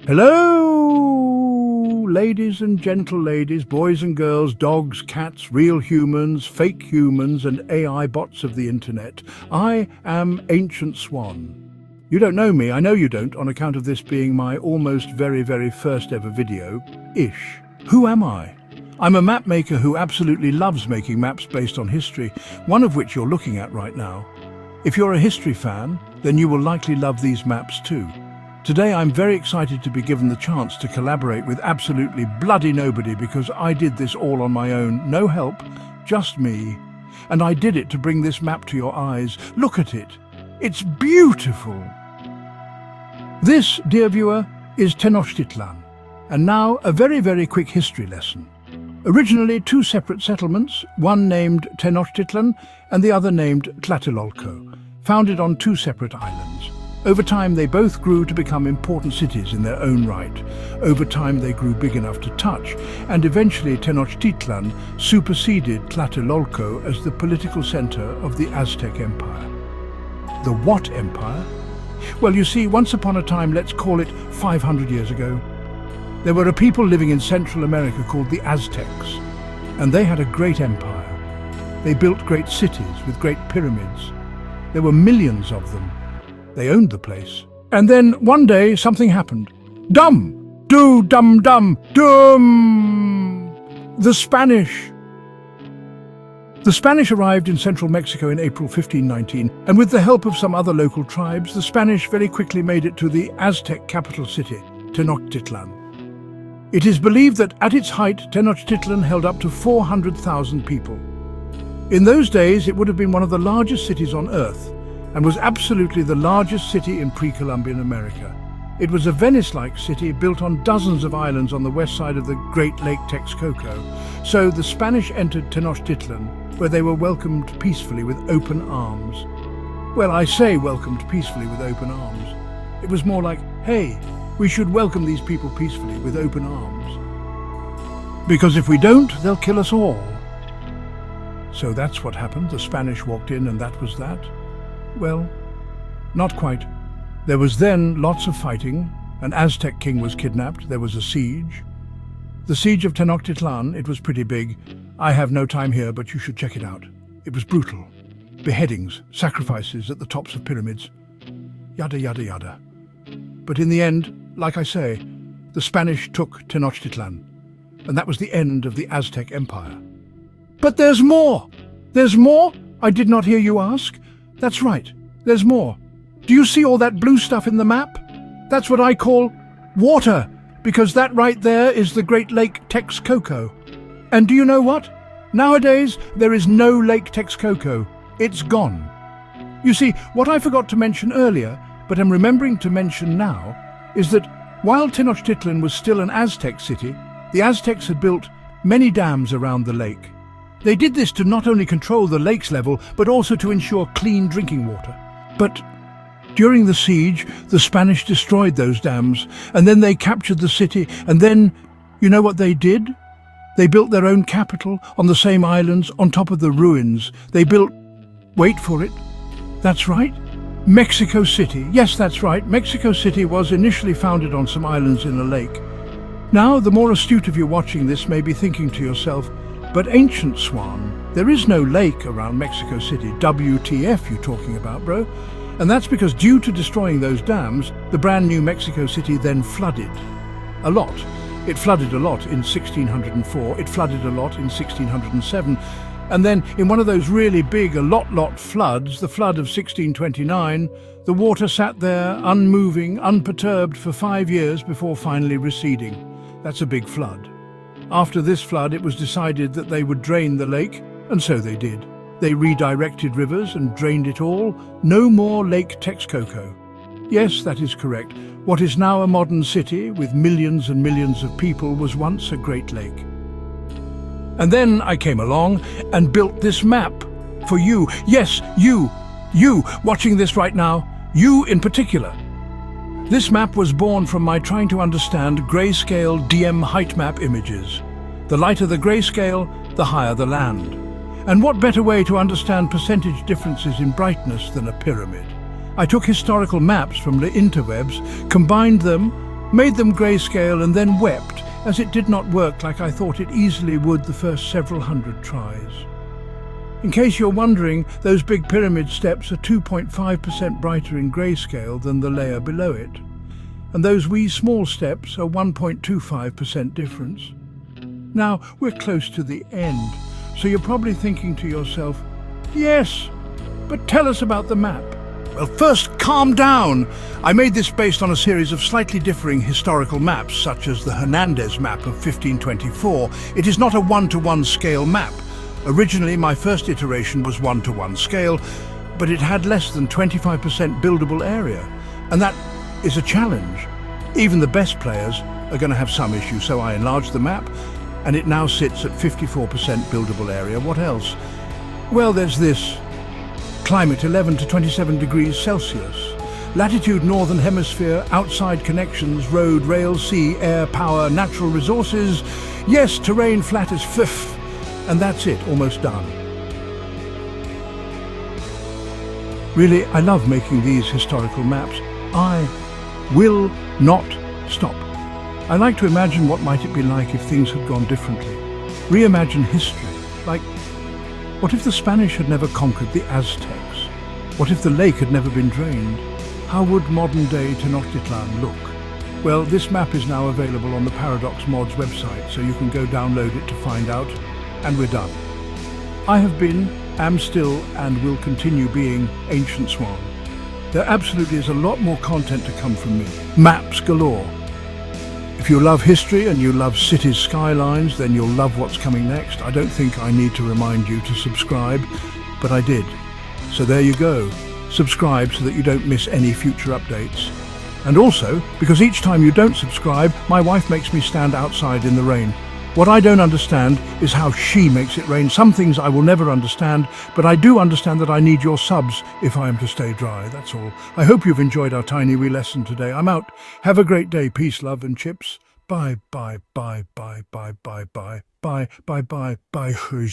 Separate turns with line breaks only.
Hello, ladies and gentle ladies, boys and girls, dogs, cats, real humans, fake humans, and AI bots of the internet. I am Ancient Swan. You don't know me, I know you don't, on account of this being my almost very first ever video-ish. Who am I? I'm a map maker who absolutely loves making maps based on history, one of which you're looking at right now. If you're a history fan, then you will likely love these maps too. Today I'm very excited to be given the chance to collaborate with absolutely bloody nobody because I did this all on my own, no help, just me. And I did it to bring this map to your eyes. Look at it. It's beautiful. This, dear viewer, is Tenochtitlan. And now a very quick history lesson. Originally two separate settlements, one named Tenochtitlan and the other named Tlatelolco, founded on two separate islands. Over time, they both grew to become important cities in their own right. Over time, they grew big enough to touch, and eventually Tenochtitlan superseded Tlatelolco as the political center of the Aztec Empire. The what empire? Well, you see, once upon a time, let's call it 500 years ago, there were a people living in Central America called the Aztecs, and they had a great empire. They built great cities with great pyramids. There were millions of them. They owned the place. And then one day something happened. Dum! Dum! The Spanish! The Spanish arrived in central Mexico in April 1519, and with the help of some other local tribes, the Spanish very quickly made it to the Aztec capital city, Tenochtitlan. It is believed that at its height, Tenochtitlan held up to 400,000 people. In those days, it would have been one of the largest cities on Earth, and was absolutely the largest city in pre-Columbian America. It was a Venice-like city built on dozens of islands on the west side of the great Lake Texcoco. So the Spanish entered Tenochtitlan, where they were welcomed peacefully with open arms. Well, I say welcomed peacefully with open arms. It was more like, hey, we should welcome these people peacefully with open arms. Because if we don't, they'll kill us all. So that's what happened. The Spanish walked in and that was that. Well, not quite. There was then lots of fighting. An Aztec king was kidnapped. There was a siege. The siege of Tenochtitlan, it was pretty big. I have no time here, but you should check it out. It was brutal. Beheadings, sacrifices at the tops of pyramids. Yada. But in the end, like I say, the Spanish took Tenochtitlan. And that was the end of the Aztec Empire. But there's more! There's more? I did not hear you ask. That's right, there's more. Do you see all that blue stuff in the map? That's what I call water, because that right there is the Great Lake Texcoco. And do you know what? Nowadays, there is no Lake Texcoco. It's gone. You see, what I forgot to mention earlier, but am remembering to mention now, is that while Tenochtitlan was still an Aztec city, the Aztecs had built many dams around the lake. They did this to not only control the lake's level, but also to ensure clean drinking water. But during the siege, the Spanish destroyed those dams, and then they captured the city, and then, you know what they did? They built their own capital on the same islands, on top of the ruins. They built, wait for it, that's right, Mexico City. Yes, that's right, Mexico City was initially founded on some islands in a lake. Now, the more astute of you watching this may be thinking to yourself, but Ancient Swan, there is no lake around Mexico City. WTF you talking about, bro? And that's because due to destroying those dams, the brand new Mexico City then flooded. A lot. It flooded a lot in 1604, it flooded a lot in 1607, and then in one of those really big, a lot floods, the flood of 1629, the water sat there unmoving, unperturbed for 5 years before finally receding. That's a big flood. After this flood, it was decided that they would drain the lake, and so they did. They redirected rivers and drained it all. No more Lake Texcoco. Yes, that is correct. What is now a modern city with millions and millions of people was once a great lake. And then I came along and built this map for you. Yes, you watching this right now, you in particular. This map was born from my trying to understand grayscale DM height map images. The lighter the grayscale, the higher the land. And what better way to understand percentage differences in brightness than a pyramid? I took historical maps from the interwebs, combined them made them greyscale and then wept as it did not work like I thought it easily would the first several hundred tries. In case you're wondering, those big pyramid steps are 2.5% brighter in greyscale than the layer below it. And those wee small steps are 1.25% difference. Now, we're close to the end, so you're probably thinking to yourself, yes, but tell us about the map. Well, first, calm down. I made this based on a series of slightly differing historical maps, such as the Hernandez map of 1524. It is not a one-to-one scale map. Originally, my first iteration was one-to-one scale, but it had less than 25% buildable area, and that is a challenge. Even the best players are going to have some issue, so I enlarged the map, and it now sits at 54% buildable area. What else? Well, there's this. Climate 11 to 27 degrees Celsius. Latitude Northern Hemisphere, outside connections, road, rail, sea, air, power, natural resources. Yes, terrain flat as fifth. And that's it, almost done. Really, I love making these historical maps. I will not stop. I like to imagine what might it be like if things had gone differently. Reimagine history. Like, what if the Spanish had never conquered the Aztecs? What if the lake had never been drained? How would modern-day Tenochtitlan look? Well, this map is now available on the Paradox Mods website, so you can go download it to find out. And we're done. I have been, am still, and will continue being Ancient Swan. There absolutely is a lot more content to come from me. Maps galore. If you love history and you love cities' skylines, then you'll love what's coming next. I don't think I need to remind you to subscribe, but I did. So there you go. Subscribe so that you don't miss any future updates. And also, because each time you don't subscribe, my wife makes me stand outside in the rain. What I don't understand is how she makes it rain. Some things I will never understand, but I do understand that I need your subs if I am to stay dry, that's all. I hope you've enjoyed our tiny wee lesson today. I'm out. Have a great day. Peace, love and chips. Bye, bye, bye, bye, bye, bye, bye, bye, bye, bye, bye.